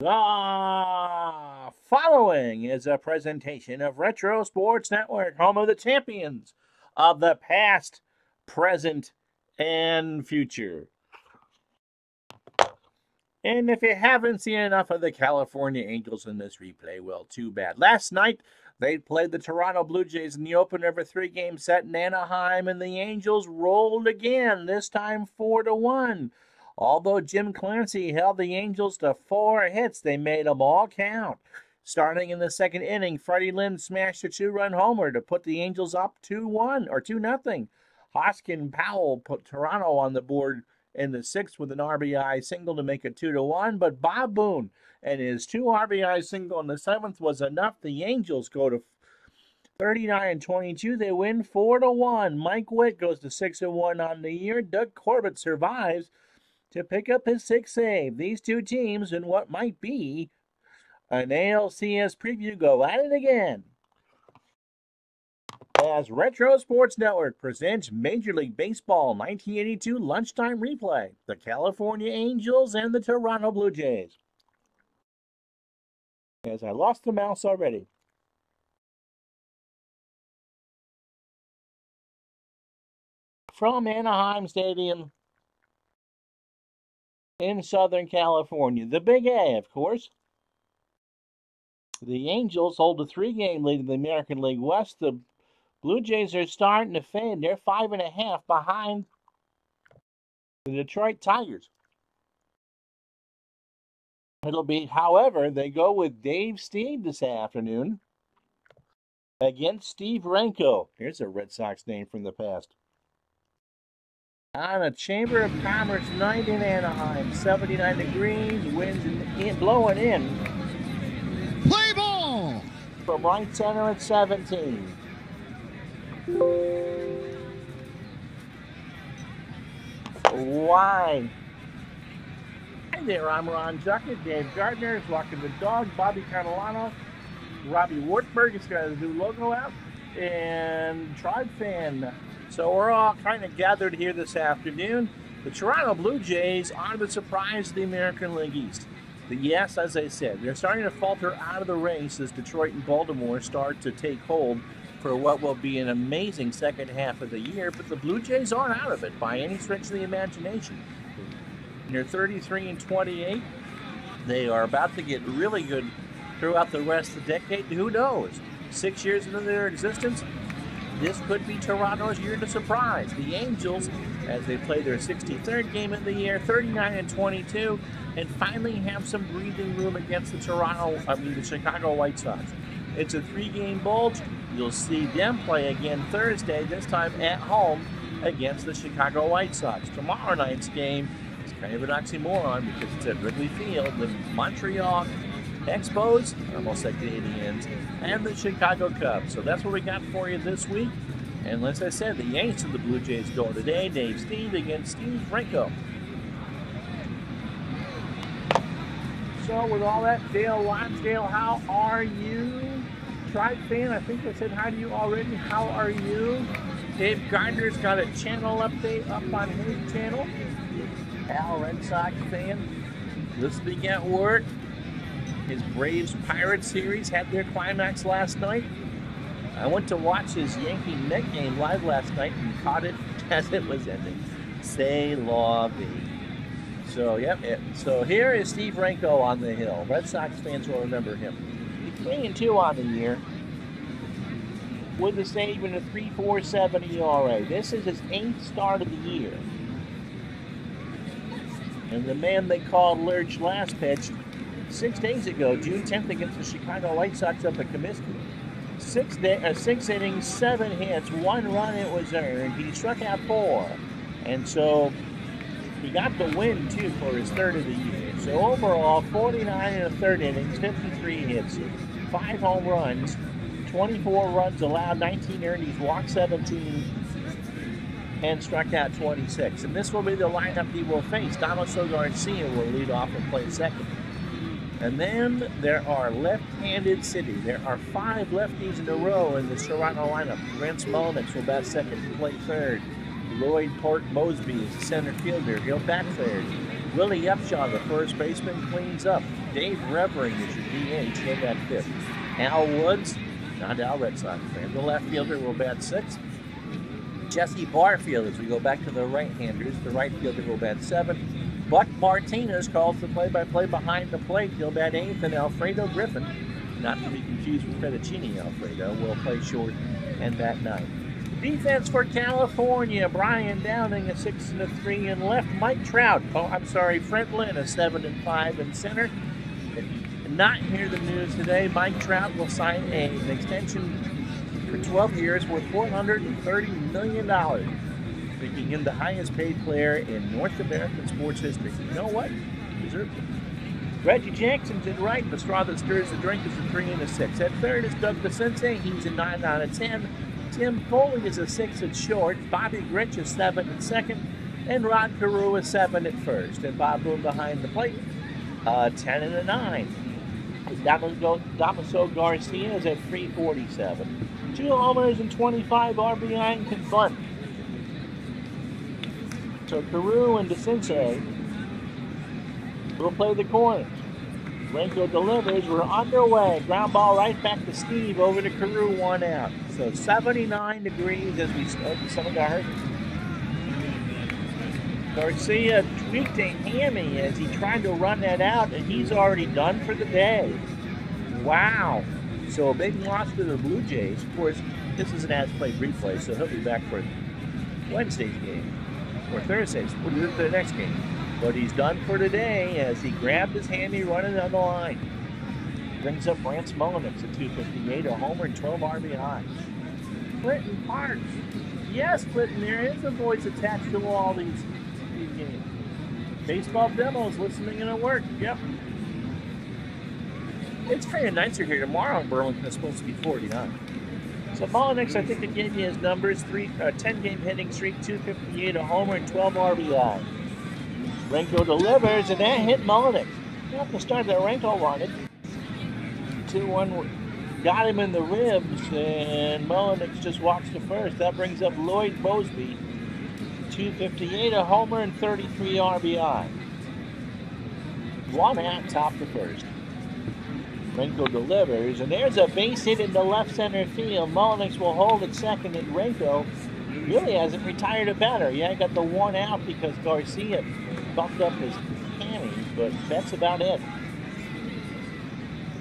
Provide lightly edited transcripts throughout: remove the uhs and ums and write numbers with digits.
The following is a presentation of Retro Sports Network, home of the champions of the past, present, and future. And if you haven't seen enough of the California Angels in this replay, well, too bad. Last night, they played the Toronto Blue Jays in the opener of a three-game set in Anaheim, and the Angels rolled again, this time 4-1. Although Jim Clancy held the Angels to 4 hits, they made them all count. Starting in the second inning, Freddie Lynn smashed a 2-run homer to put the Angels up 2-1 or 2-0. Hoskin Powell put Toronto on the board in the sixth with an RBI single to make it 2-1, but Bob Boone and his 2 RBI single in the seventh was enough. The Angels go to 39-22. They win 4-1. Mike Witt goes to 6-1 on the year. Doug Corbett survives to pick up his 6th save. These two teams in what might be an ALCS preview go at it again, as Retro Sports Network presents Major League Baseball 1982 lunchtime replay, the California Angels and the Toronto Blue Jays. As I lost the mouse already. From Anaheim Stadium in Southern California, the Big A, of course. The Angels hold a 3-game lead in the American League West. The Blue Jays are starting to fade. They're 5.5 behind the Detroit Tigers. It'll be, however, they go with Dave Steve this afternoon against Steve Renko. Here's a Red Sox name from the past. On a Chamber of Commerce night in Anaheim, 79 degrees, winds blowing in. Play ball! From right center at 17. Why? Hi there, I'm Ron Juckett. Dave Gardner is walking the dog. Bobby Catalano. Robbie Wartburg has got his new logo out. And Tribe Fan. So we're all kind of gathered here this afternoon. The Toronto Blue Jays are the surprise of the American League East. Yes, as I said, they're starting to falter out of the race as Detroit and Baltimore start to take hold for what will be an amazing second half of the year, but the Blue Jays aren't out of it by any stretch of the imagination. They're 33-28. They are about to get really good throughout the rest of the decade. Who knows? 6 years into their existence, this could be Toronto's year to surprise. The Angels, as they play their 63rd game of the year, 39-22, and finally have some breathing room against the Chicago White Sox. It's a 3-game bulge. You'll see them play again Thursday, this time at home against the Chicago White Sox. Tomorrow night's game is kind of an oxymoron because it's at Wrigley Field. The Montreal Expos, almost like Canadians, and the Chicago Cubs. So that's what we got for you this week. And as I said, the Yanks and the Blue Jays go today. Dave Steve against Steve Renko. So with all that, Dale Lonsdale, how are you? Tribe Fan, I think I said hi to you already. How are you? Dave Gardner's got a channel update up on his channel. Al, Red Sox fan, listening at work. His Braves-Pirates series had their climax last night. I went to watch his Yankee-Met game live last night and caught it as it was ending. C'est la vie. So, yep. So here is Steve Renko on the hill. Red Sox fans will remember him. He's 3-2 on the year with a save and a 3.47 ERA. This is his 8th start of the year. And the man they called Lurch last pitch 6 days ago, June 10th, against the Chicago White Sox up at Comiskey. 6 innings, 7 hits, 1 run it was earned. He struck out 4. And so he got the win, too, for his 3rd of the year. So overall, 49 1/3 innings, 53 hits, 5 home runs, 24 runs allowed, 19 earned. He's walked 17 and struck out 26. And this will be the lineup he will face. Damaso Garcia will lead off and play second. And then there are left-handed city. There are 5 lefties in a row in the Toronto lineup. Brent Smolnix will bat second and play third. Lloyd Port Mosby is the center fielder. He'll bat third. Willie Upshaw, the first baseman, cleans up. Dave Revering is your DH, he'll bat fifth. Al Woods, not Al Red Sox fan, the left fielder will bat sixth. Jesse Barfield, as we go back to the right-handers, the right fielder will bat seventh. Buck Martinez calls the play-by-play behind the plate. He'll bat eighth, and Alfredo Griffin, not to be confused with Fettuccine Alfredo, will play short and bat ninth. Defense for California, Brian Downing a 6 and a 3 in left. Mike Trout, Fred Lynn a 7 and 5 in center. If you did not hear the news today, Mike Trout will sign an extension for 12 years worth $430 million, making him the highest paid player in North American sports history. You know what? Deserves it. Reggie Jackson's at right. The straw that stirs the drink is a 3 and a 6. At third is Doug DeCinces. He's a 9 out of 10. Tim Foley is a 6 at short. Bobby Grich is 7 at second. And Rod Carew is 7 at first. And Bob Boone behind the plate, 10 and a 9. Damaso Garcia is at 347. 2 homers and 25 RBI and can bunt. So Carew and DeCinces will play the corners. Renko delivers. We're underway. Ground ball right back to Steve. Over to Carew, 1 out. So 79 degrees as we start. Someone got hurt. Garcia tweaked a hammy as he tried to run that out, and he's already done for the day. Wow. So a big loss to the Blue Jays. Of course, this is an as-played replay, so he'll be back for Wednesday's game. Or Thursday's, the next game. But he's done for today as he grabbed his hammy running down the line. Brings up Rance Mulliniks at 258, a homer and 12 RBI. Clinton Parks. Yes, Clinton, there is a voice attached to all these games. Baseball demos, listening and at work. Yep. It's kind of nicer here tomorrow in Burlington. It's supposed to be 49. So Mulliniks, I think I gave you his numbers. 10-game hitting streak, 258, a homer and 12 RBI. Renko delivers, and that hit Mulliniks. Not the start that Renko wanted. 2-1 got him in the ribs, and Mulliniks just walks to first. That brings up Lloyd Mosby. 258, a homer, and 33 RBI. 1 out, top to first. Renko delivers, and there's a base hit in the left center field. Mulliniks will hold at second, and Renko really hasn't retired a batter. Yeah, got the 1 out because Garcia bumped up his hammy, but that's about it.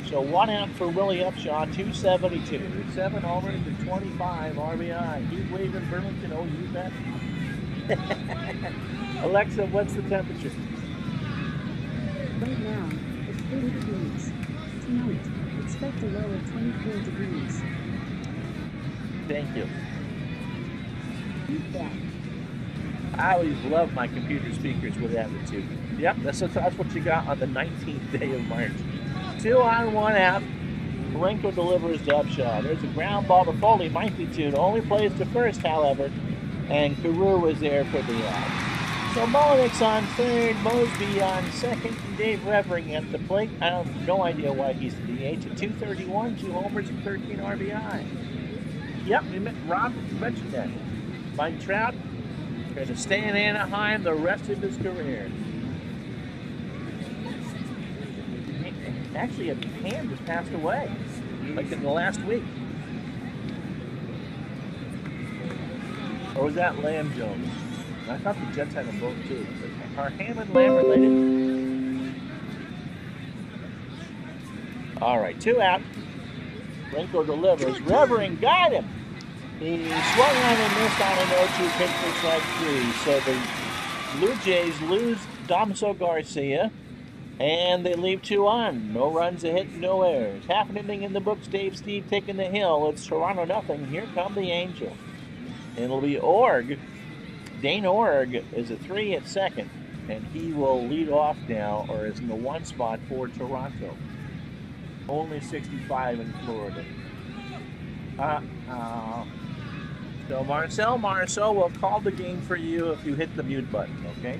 So 1 out for Willie Upshaw, 272. 7 homers and 25 RBI. Heat wave in Burlington, oh, you bet. Alexa, what's the temperature? Right now, it's 30 degrees. Tonight, expect a low of 24 degrees. Thank you. You bet. I always love my computer speakers with attitude. Yep, that's what you got on the 19th day of March. 2 on, 1 out. Renko delivers to Upshaw. There's a ground ball to Foley, might be 2. Only plays to first, however, and Carew was there for the out. So Mulliniks on third, Mosby on second, and Dave Revering at the plate. I have no idea why he's the DH at 231, 2 homers and 13 RBI. Yep, Rob mentioned that. Mike Trout going to stay in Anaheim the rest of his career. Actually, a hand just passed away, like in the last week. Or was that Lamb Jones? I thought the Jets had them both too. Are Ham and Lamb related? All right, 2 out. Renko delivers. Revering got him. He swung on and missed on an 0-2 pitch for strike 3. So the Blue Jays lose Damaso Garcia, and they leave 2 on. No runs, a hit, no errors. Half an inning in the books. Dave Steve taking the hill. It's Toronto nothing. Here come the Angels. It'll be Org. Dane Org is a 3 at second, and he will lead off now, or is in the 1 spot for Toronto. Only 65 in Florida. So Marcel Marceau will call the game for you if you hit the mute button, okay?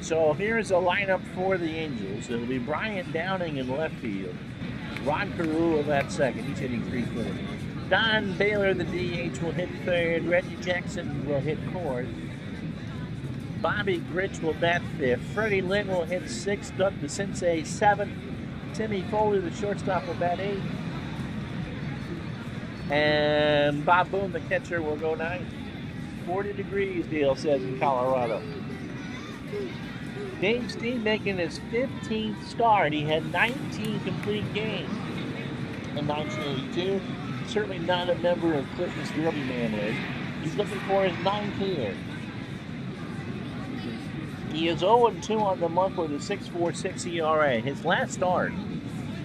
So here's a lineup for the Angels. It'll be Brian Downing in left field. Rod Carew of that second. He's hitting 340. Don Baylor, the DH, will hit third. Reggie Jackson will hit fourth. Bobby Grich will bat fifth. Freddie Lynn will hit sixth. Doug DeCinces seventh. Timmy Foley, the shortstop, will bat eighth. And Bob Boone, the catcher, will go ninth. 40 degrees, Dale says, in Colorado. Dave Steen making his 15th start. He had 19 complete games in 1982. Certainly not a member of Clinton's Derby Man League. He's looking for his 19th. He is 0-2 on the month with a 6.46 ERA. His last start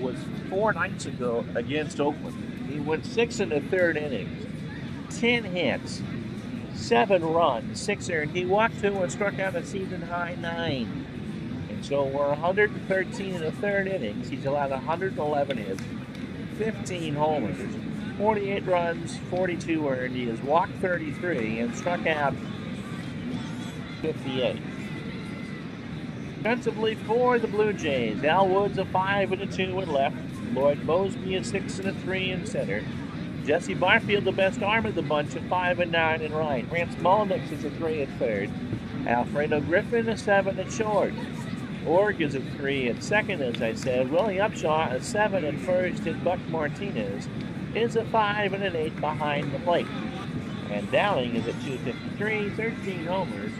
was 4 nights ago against Oakland. He went 6 in the third innings, 10 hits, 7 runs, 6 earned. He walked 2 and struck out a season-high 9. And so we're 113 in the third innings. He's allowed 111 hits, 15 homers, 48 runs, 42 earned. He has walked 33 and struck out 58. Defensively for the Blue Jays, Al Woods a 5 and a 2 in left. Lloyd Mosby a 6 and a 3 in center. Jesse Barfield, the best arm of the bunch, a 5 and 9 in right. Rance Mullinax is a 3 at third. Alfredo Griffin a 7 at short. Org is a 3 at second, as I said. Willie Upshaw a 7 at first, and Buck Martinez is a 5 and an 8 behind the plate. And Dowling is at 253, 13 homers,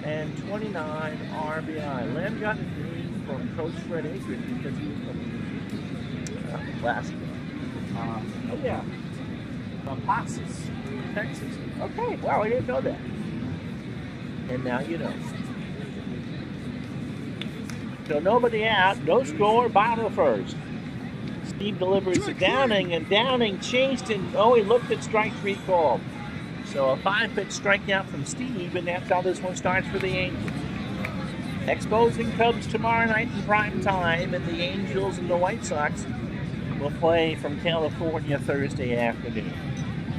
and 29 RBI. Lamb got his name from Coach Fred Akers because he was from Alaska. Pasas, Texas. Okay, wow, I didn't know that. And now you know. So nobody out, no score, bottom of the first. Steve delivers to Downing, and Downing chased and, he looked at strike 3 called. So a 5-pitch strikeout from Steve, and that's how this one starts for the Angels. Exposing Cubs tomorrow night in prime time, and the Angels and the White Sox will play from California Thursday afternoon.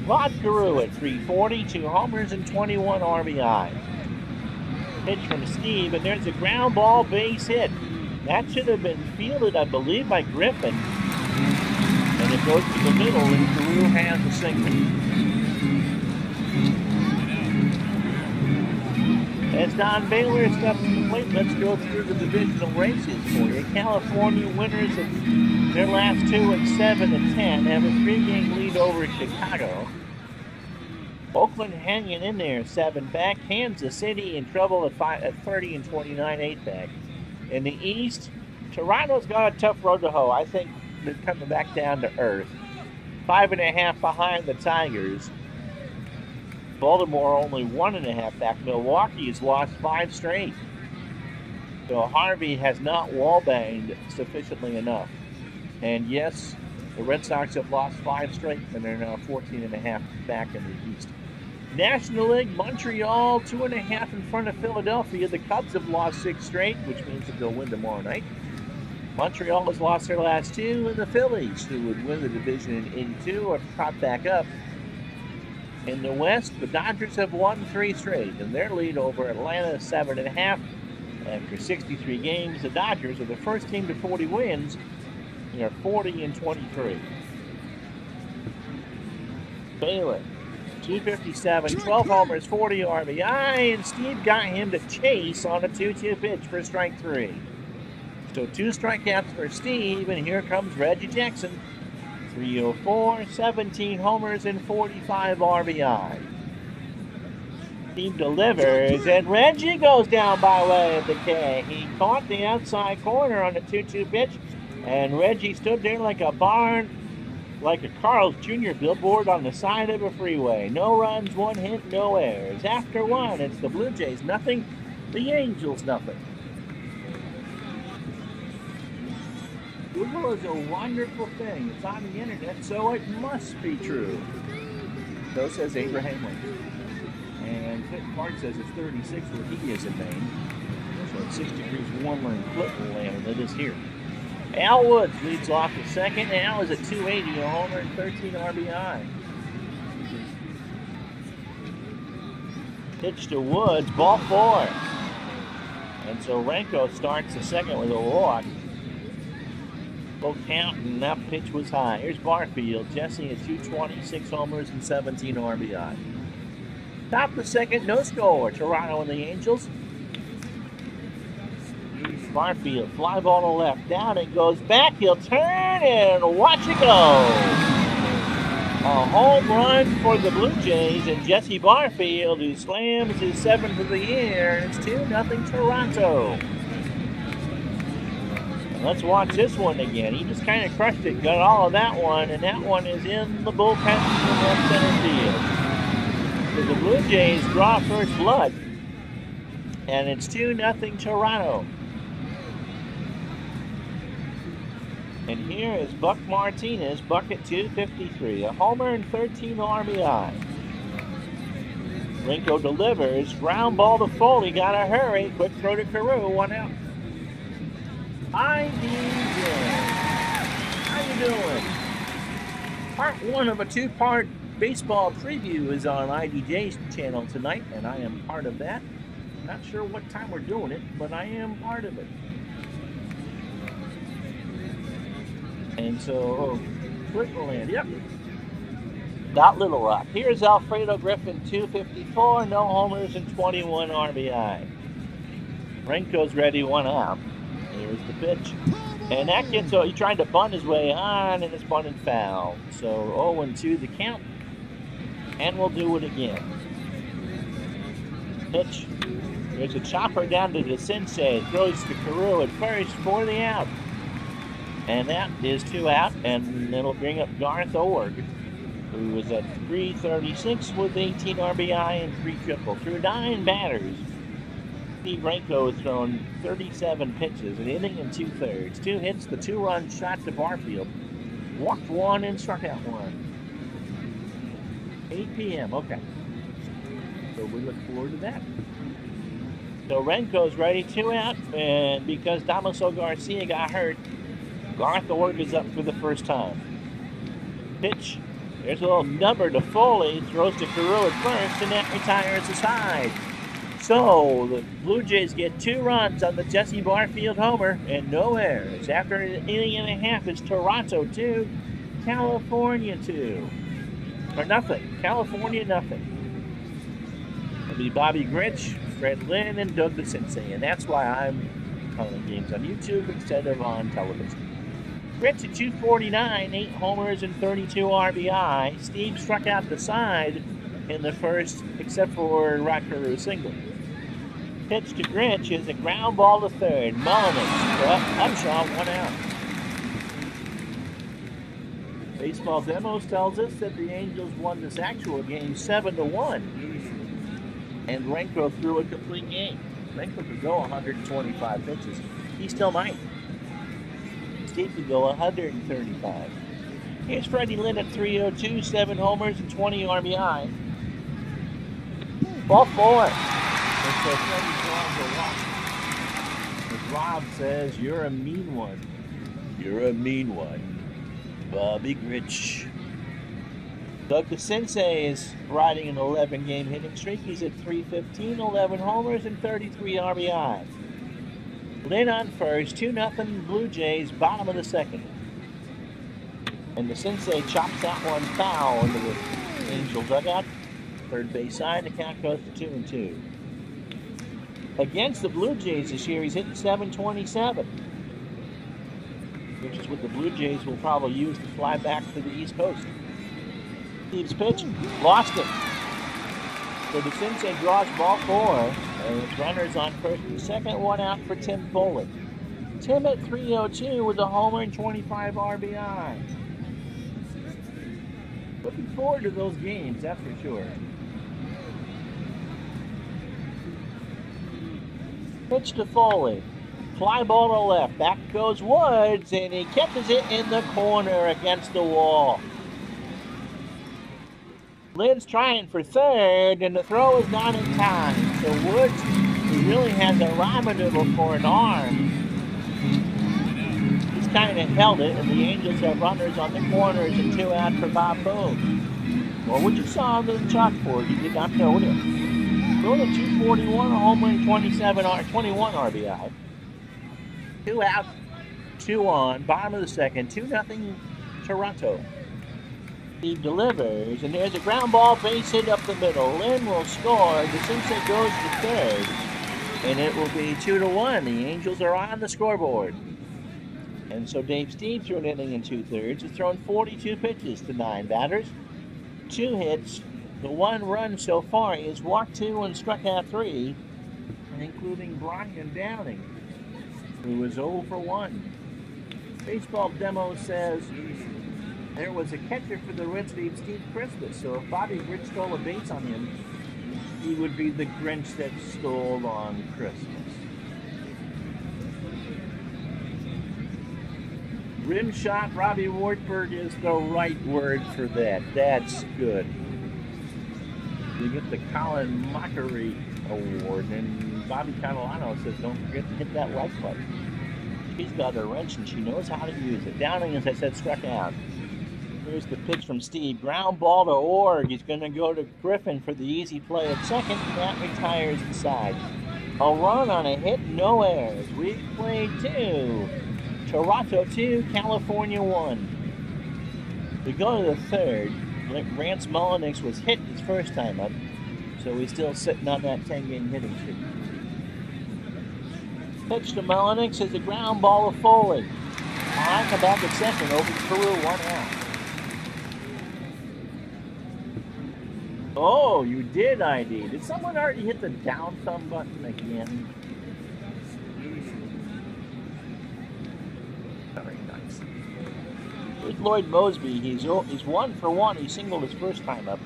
Rod Carew at 340, 2 homers and 21 RBI. Pitch from Steve, and there's a ground ball base hit. That should have been fielded, I believe, by Griffin. And it goes to the middle, and Carew has the single. As Don Baylor steps to the plate, let's go through the divisional races for you. California winners of their last 2 at 7 and 10 have a 3-game lead over Chicago. Oakland hanging in there 7 back. Kansas City in trouble at 30 and 29 8 back. In the East, Toronto's got a tough road to hoe. I think they're coming back down to earth. 5.5 behind the Tigers. Baltimore only 1.5 back. Milwaukee has lost 5 straight. So Harvey has not wall-banged sufficiently enough. And yes, the Red Sox have lost 5 straight, and they're now 14.5 back in the East. National League, Montreal 2.5 in front of Philadelphia. The Cubs have lost 6 straight, which means that they'll win tomorrow night. Montreal has lost their last 2, and the Phillies, who would win the division in 82, are caught back up. In the West, the Dodgers have won 3 straight, and their lead over Atlanta is 7.5. After 63 games, the Dodgers are the first team to 40 wins. They are 40 and 23. Baylor, 257, 12 homers, 40 RBI, and Steve got him to chase on a 2-2 pitch for strike 3. So 2 strikeouts for Steve, and here comes Reggie Jackson. 304, 17 homers, and 45 RBI. Steve delivers, and Reggie goes down by way of the K. He caught the outside corner on the 2-2 pitch, and Reggie stood there like a barn, like a Carl's Jr. billboard on the side of a freeway. No runs, 1 hit, no errors. After 1, it's the Blue Jays nothing, the Angels nothing. Google is a wonderful thing. It's on the internet, so it must be true. So says Abraham Lincoln. And Clinton Park says it's 36 where he is in Maine. So it's 6 degrees warmer in Clinton land than it is here. Al Woods leads off the second. Al is at 280, a homer and 13 RBI. Pitch to Woods, ball 4. And so Renko starts the second with a walk. Full count, and that pitch was high. Here's Barfield. Jesse at 220, 6 homers and 17 RBI. Top of the second, no score. Toronto and the Angels. Barfield, fly ball to left, down it goes back, he'll turn and watch it go. A home run for the Blue Jays and Jesse Barfield, who slams his 7th of the year, and it's 2-0 Toronto. And let's watch this one again. He just kind of crushed it, got all of that one, and that one is in the bullpen from left center field. So the Blue Jays draw first blood, and it's 2-0 Toronto. And here is Buck Martinez, Buck at 253, a homer and 13 RBI. Rinko delivers, ground ball to Foley, gotta hurry, quick throw to Carew, 1 out. IDJ, how you doing? Part 1 of a 2-part baseball preview is on IDJ's channel tonight, and I am part of that. Not sure what time we're doing it, but I am part of it. And so, Switzerland, yep. Not Little Rock. Here's Alfredo Griffin, 254, no homers and 21 RBI. Rinko's ready, 1 out. Here's the pitch. And that gets, he tried to bunt his way on, and it's bunted foul. So 0-2 the count. And we'll do it again. Pitch. There's a chopper down to the Sensei. Throws to Carew at first for the out. And that is 2 out, and it'll bring up Garth Org, who was at 336 with 18 RBI and 3 triple. Through 9 batters, Steve Rinko has thrown 37 pitches, an inning and 2/3. 2 hits, the 2-run shot to Barfield. Walked 1 and struck out 1. 8 p.m., okay. So we look forward to that. So Renko's ready, 2 out, and because Damaso Garcia got hurt, Garth Org is up for the first time. Pitch. There's a little number to Foley. Throws to Carew at first, and that retires the side. So the Blue Jays get 2 runs on the Jesse Barfield homer and no errors. After an inning and a half, it's Toronto 2, California 2. Or nothing. California nothing. It'll be Bobby Grinch, Fred Lynn, and Doug the Sensei. And that's why I'm calling games on YouTube instead of on television. Grinch at 249, 8 homers and 32 RBI. Steve struck out the side in the first, except for Rod Carew's single. Pitch to Grinch is a ground ball to third. Mullins, Upshaw, 1 out. Baseball Demos tells us that the Angels won this actual game 7-1. And Renko threw a complete game. Renko could go 125 pitches. He still might. Steve could go 135. Here's Freddie Lynn at 302, 7 homers and 20 RBI. Ball 4. So Freddie's going to walk. As Rob says, you're a mean one. You're a mean one. Bobby Grinch. Doug the Sensei is riding an 11-game hitting streak. He's at 315, 11 homers and 33 RBI. Lynn on first, 2-0 Blue Jays, bottom of the second. And the Sensei chops that one foul into the Angel dugout. Third base side, the count goes to 2-2. Against the Blue Jays this year, he's hitting .727, which is what the Blue Jays will probably use to fly back to the East Coast. Steve's pitch, lost it. So the Sensei draws ball 4, and it's runners on first and second, 1 out for Tim Foley. Tim at 302 with a homer and 25 RBI. Looking forward to those games, that's for sure. Pitch to Foley. Fly ball to left. Back goes Woods, and he catches it in the corner against the wall. Lynn's trying for third, and the throw is not in time. So Woods, who really has a ride maneuver for an arm, he's kind of held it, and the Angels have runners on the corners and 2 out for Bob Boone. Well, what you saw on the chalkboard, he did not throw it in. Thrown at 241, a home run, 21 RBI. 2 out, 2 on, bottom of the second, 2-0 Toronto. Steve delivers, and there's a ground ball base hit up the middle. Lynn will score. The Sensei goes to third. And it will be 2-1. The Angels are on the scoreboard. And so Dave Steve threw an inning and 2/3. Has thrown 42 pitches to 9 batters, 2 hits. The 1 run so far is walked 2 and struck out 3, including Brian Downing, who was 0 for 1. Baseball Demo says there was a catcher for the Reds named Steve Christmas, so if Bobby Rich stole a base on him, he would be the Grinch that stole on Christmas. Rim shot, Robbie Wartburg is the right word for that. That's good. You get the Colin Mockery Award, and Bobby Catalano says don't forget to hit that like button. She's got a wrench and she knows how to use it. Downing, as I said, struck out. Here's the pitch from Steve. Ground ball to Org. He's going to go to Griffin for the easy play at second. That retires inside. A run on a hit, no errors. We played 2. Toronto 2, California 1. We go to the third. Rance Mullenix was hit his first time up, so he's still sitting on that 10-game hitting streak. Pitch to Mullenix is a ground ball to Foley. On the back at second, over to Peru, 1 out. Oh, you did ID. Did someone already hit the down thumb button again? Very nice. With Lloyd Mosby, he's 1 for 1. He singled his first time up.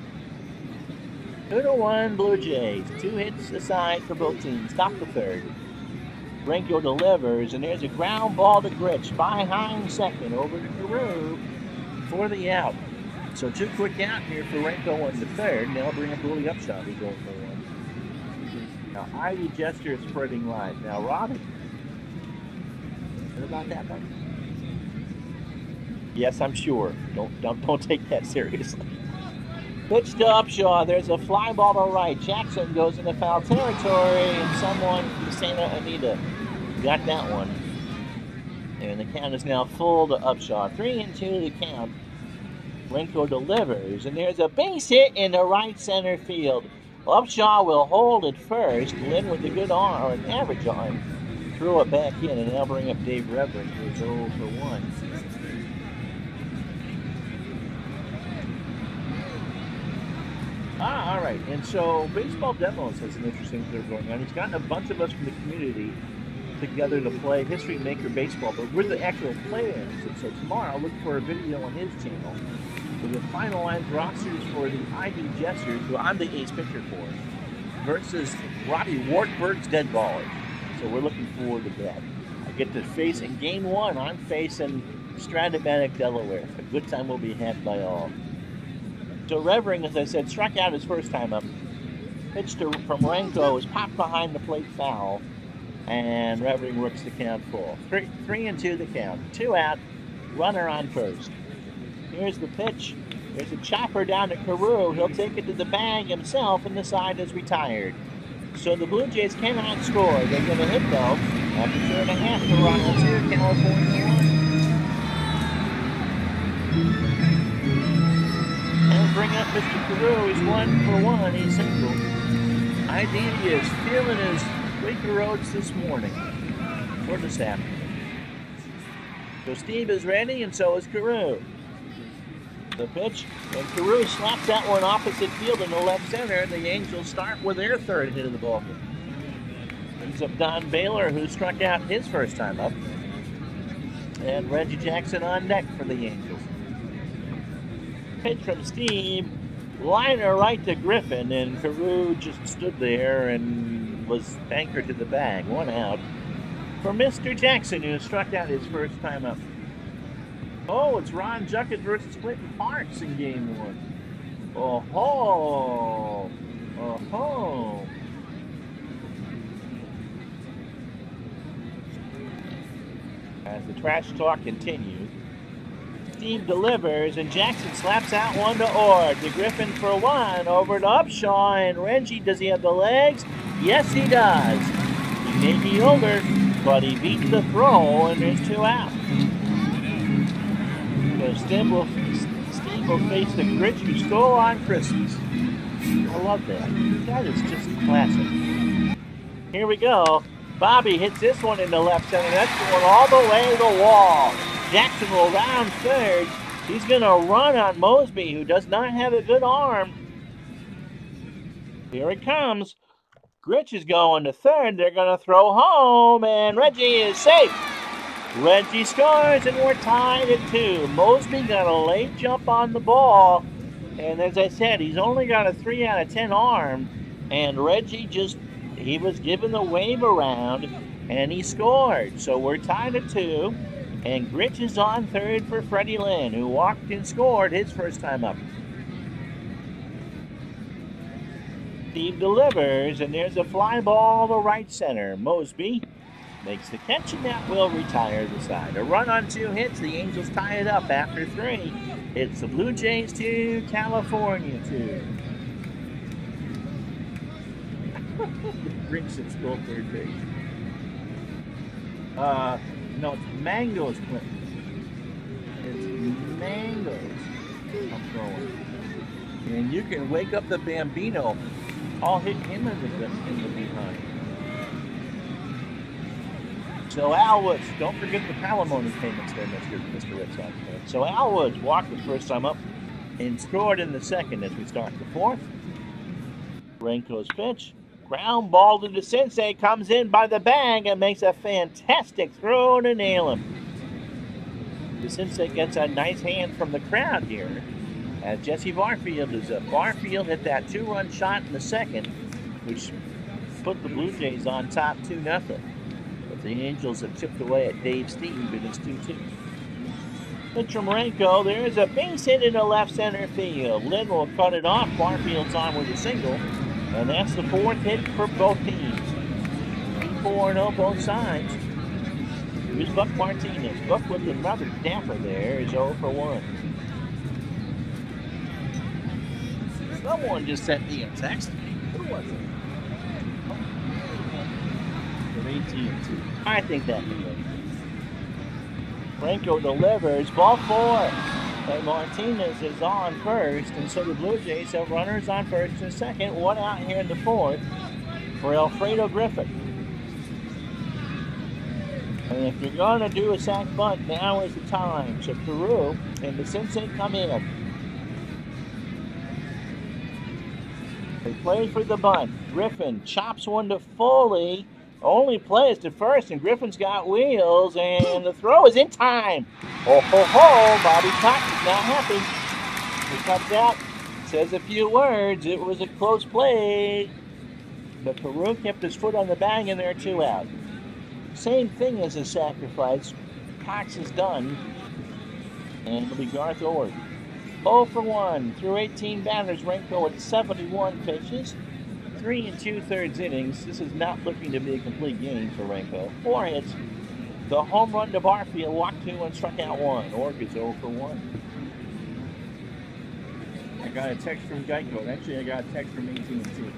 2-1 Blue Jays. 2 hits aside for both teams. Top the third. Renko delivers, and there's a ground ball to Gritch. Behind second, over to Peru for the out. So 2 quick out here for Renko in the third, and they'll bring up Willie Upshaw, who's going for 1. Now, Ivy Jester is spreading live. Now, Robbie, what about that one? Yes, I'm sure. Don't take that seriously. Pitch to Upshaw. There's a fly ball to right. Jackson goes into foul territory, and someone from Santa Anita got that one. And the count is now full to Upshaw. 3-2 the count. Renko delivers, and there's a base hit in the right center field. Upshaw will hold it first. Lynn with a good arm, or an average arm, throw it back in, and they'll bring up Dave Reverend, who's 0 for 1. All right, and so Baseball Demos has an interesting thing going on. He's gotten a bunch of us from the community together to play History Maker Baseball, but we're the actual players. And so tomorrow, look for a video on his channel with the finalized rosters for the Ivy Jesters, who I'm the ace pitcher for, versus Robbie Wartburg's Dead Ballers. So we're looking forward to that. I get to face in Game 1. I'm facing Stratomatic Delaware. A good time will be had by all. So Revering, as I said, struck out his first time up. Pitch from Renko is popped behind the plate foul, and Revering works the count full. 3-2 the count. 2 out, runner on first. Here's the pitch. There's a chopper down to Carew. He'll take it to the bag himself, and the side is retired. So the Blue Jays cannot score. They're going to hit, though, after 2.5. Toronto 2, California 1. And bring up Mr. Carew. He's 1 for 1. He's single. ID is feeling his Quaker Roads this morning, or this afternoon. So Steve is ready, and so is Carew. The pitch, and Carew slaps that one opposite field in the left center. The Angels start with their third hit of the ballgame. Brings up Don Baylor, who struck out his first time up, and Reggie Jackson on deck for the Angels. Pitch from Steve, liner right to Griffin, and Carew just stood there and was anchored to the bag. 1 out for Mr. Jackson, who struck out his first time up. Oh, it's Ron Juckett versus Clinton Parks in Game 1. Oh-ho! Oh-ho! As the trash talk continues, Steve delivers, and Jackson slaps out one to Ord. To Griffin for 1, over to Upshaw, and Reggie, does he have the legs? Yes, he does. He may be older, but he beat the throw, and there's 2 out. So Steve will face the Grinch who stole on Christmas. I love that. That is just classic. Here we go. Bobby hits this one into left center. That's going all the way to the wall. Jackson will round third. He's going to run on Mosby, who does not have a good arm. Here it comes. Gritch is going to third. They're going to throw home, and Reggie is safe. Reggie scores, and we're tied at 2. Mosby got a late jump on the ball, and as I said, he's only got a 3 out of 10 arm, and Reggie he was given the wave around, and he scored. So we're tied at 2, and Gritch is on third for Freddie Lynn, who walked and scored his first time up. Steve delivers, and there's a fly ball to right center. Mosby makes the catch, and that will retire the side. A run on 2 hits. The Angels tie it up after 3. It's the Blue Jays 2, California 2. Brings it still third base. No, it's Mango's playing. It's Mango's. I'm throwing. And you can wake up the Bambino. I'll hit him in the behind. So Al Woods, don't forget the palimony payments there, Mr. Ritz. So Al Woods walked the first time up and scored in the second as we start the 4th. Renko's pitch. Ground ball to DeCinces, comes in by the bag and makes a fantastic throw to nail him. DeCinces gets a nice hand from the crowd here as Jesse Barfield is up. Barfield hit that 2-run shot in the second, which put the Blue Jays on top 2-0. But the Angels have chipped away at Dave Steve, and it's 2-2. Pitch from Renko. There's a base hit into left center field. Lynn will cut it off. Barfield's on with a single. And that's the 4th hit for both teams. 4-0 both sides. Here's Buck Martinez. Buck with another damper there is 0 for 1. Someone just sent me a text. Who was it? From AT&T. I think that was it. Renko delivers. Ball 4. And Martinez is on first, and so the Blue Jays have runners on first and second. 1 out here in the 4th for Alfredo Griffith. And if you're going to do a sac bunt, now is the time. So Peru and DeCinces come in. They play for the bunt. Griffin chops one to Foley. Only plays to first, and Griffin's got wheels, and the throw is in time. Oh, ho, ho. Bobby Cox is not happy. He comes out, says a few words. It was a close play. But Peru kept his foot on the bag, and there are 2 out. Same thing as a sacrifice. Cox is done, and it'll be Garth Ord. 0 for 1 through 18 batters. Renko at 71 pitches. 3 2/3 innings. This is not looking to be a complete game for Renko. 4 hits. The home run to Barfield, walked 2 and struck out 1. Org is 0 for 1. I got a text from Geico. Actually, I got a text from AT&T.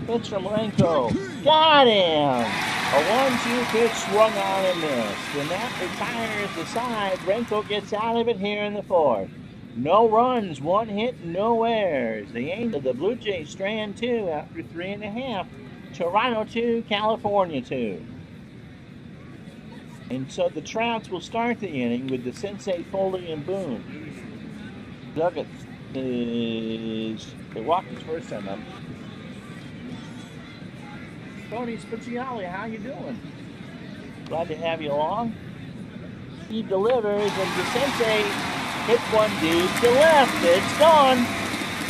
Pitch from Renko. Got him! A 1-2 pitch swung on and missed. And that retires the side. Renko gets out of it here in the 4th. No runs, 1 hit, no errors. The Blue Jays strand 2 after 3.5. Toronto 2, California 2. And so the Trouts will start the inning with DeCinces, Foley, and Boone. Duggett is... They walked his first time up. Tony Speciale, how you doing? Glad to have you along. He delivers, and DeCinces hits one deep to left. It's gone.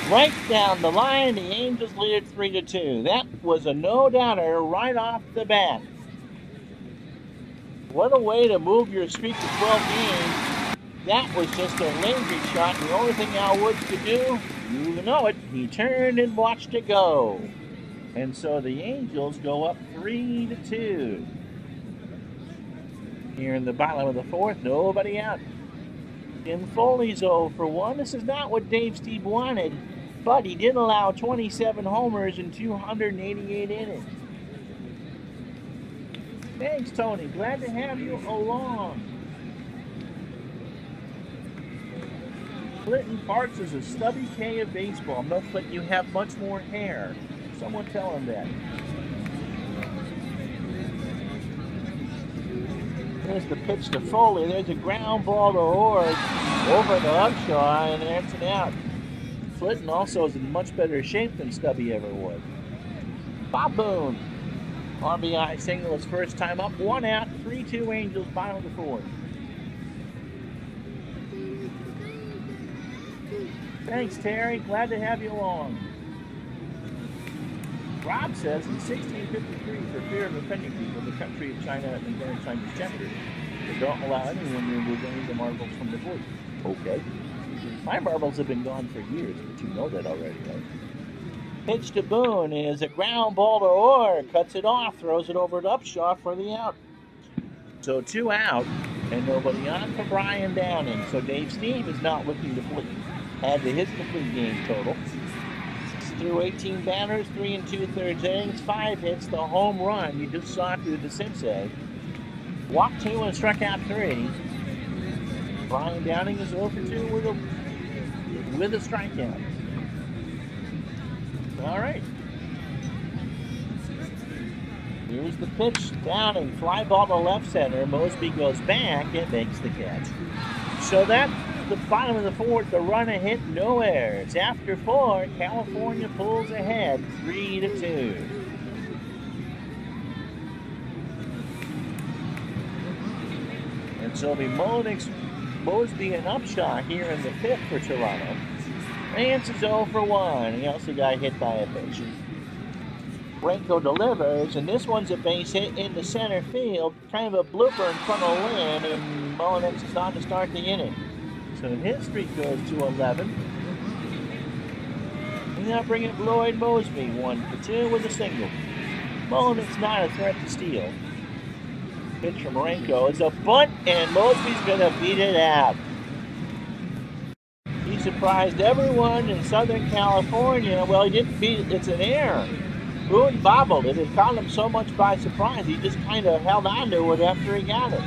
Right down the line, the Angels lead it 3-2. That was a no-doubter right off the bat. What a way to move your streak to 12 games. That was just a Landry shot. The only thing Al Woods could do, you know it, he turned and watched it go. And so the Angels go up 3-2. Here in the bottom of the 4th, nobody out. Tim Foley's 0 for 1. This is not what Dave Steve wanted, but he did allow 27 homers in 288 innings. Thanks, Tony. Glad to have you along. Clinton Parks is a stubby K of baseball. No, but you have much more hair. Someone tell him that. There's the pitch to Foley. There's a ground ball to Ord over the Upshaw, and that's an out. Clinton also is in much better shape than Stubby ever was. Bob Boone, RBI single his first time up. 1 out, 3-2 Angels, bottom of the fourth. Thanks, Terry. Glad to have you along. Rob says in 1653, for fear of offending people, the country of China invented Chinese chapters. They don't allow anyone to remove any of the marbles from the board. Okay. My marbles have been gone for years, but you know that already, right? Pitch to Boone is a ground ball to Orr. Cuts it off, throws it over to Upshaw for the out. So 2 out, and nobody on for Brian Downing. So Dave Steve is not looking to add to his complete game total. Through 18 batters, 3 2/3 innings, 5 hits, the home run you just saw through the Sensei. Walked 2 and struck out 3. Brian Downing is 0 for 2 with a strikeout. All right. Here's the pitch. Downing, fly ball to left center. Mosby goes back and makes the catch. So that's the bottom of the fourth. The run, a hit, no errors. After 4, California pulls ahead 3-2. And so it'll be Mosby and Upshaw here in the 5th for Toronto. Rance is 0 for 1. He also got hit by a pitch. Renko delivers, and this one's a base hit into center field. Kind of a blooper in front of Lynn, and Mullinex is on to start the inning. So his streak goes to 11. And now bring up Lloyd Mosby, 1 for 2 with a single. Mullinex not a threat to steal. Pitch from Renko is a bunt, and Mosby's going to beat it out. He surprised everyone in Southern California. Well, he didn't beat it. It's an error. Boone bobbled it. It caught him so much by surprise. He just kind of held on to it after he got it.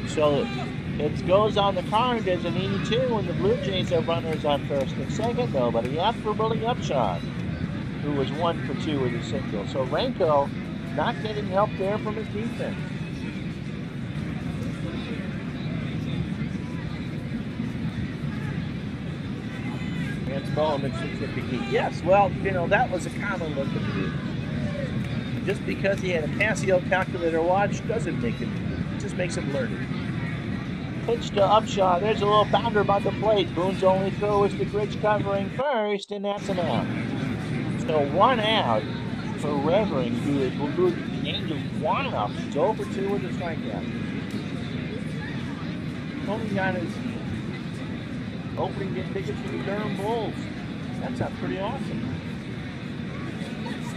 So it goes on the card as an E2, and the Blue Jays have runners on first and second. Nobody out for Willie Upshaw, who was 1 for 2 with a single. So Renko not getting help there from his defense. Against Bowman, 658. Yes, well, you know, that was a common look at the just because he had a Casio calculator watch doesn't make him, it just makes him learn it. Pitch to Upshaw. There's a little bounder by the plate. Boone's only throw is the Gridge covering first, and that's an out. So 1 out for Revering, who is the Angels one up. He's 0 for 2 with a strikeout. Tony got his opening get tickets for the Durham Bulls. That's pretty awesome.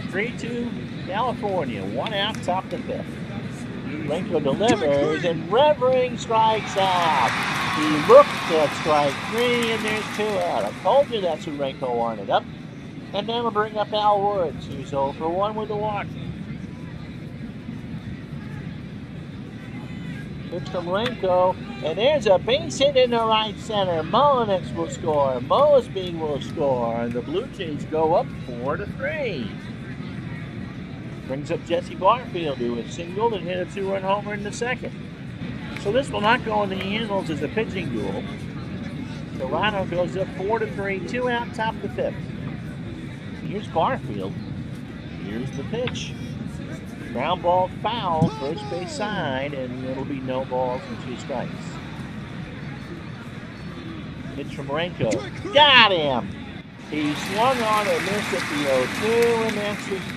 3-2 California, 1 out, top the 5th. Renko delivers, and Revering strikes out. He looked at strike 3, and there's 2 out. I told you that's who Renko wanted up. And then we'll bring up Al Woods, who's 0 for 1 with a walk. Pitch from Renko, and there's a base hit in the right center. Mullinex will score, Mosby will score, and the Blue Jays go up 4-3. Brings up Jesse Barfield, who has singled and hit a 2-run homer in the 2nd. So this will not go in the annals as a pitching duel. Toronto goes up 4-3, 2 out, top the 5th. Here's Barfield. Here's the pitch. Ground ball foul, first base side, and it'll be no balls and 2 strikes. Pitch from Renko. Got him! He swung on and missed at the 0-2, and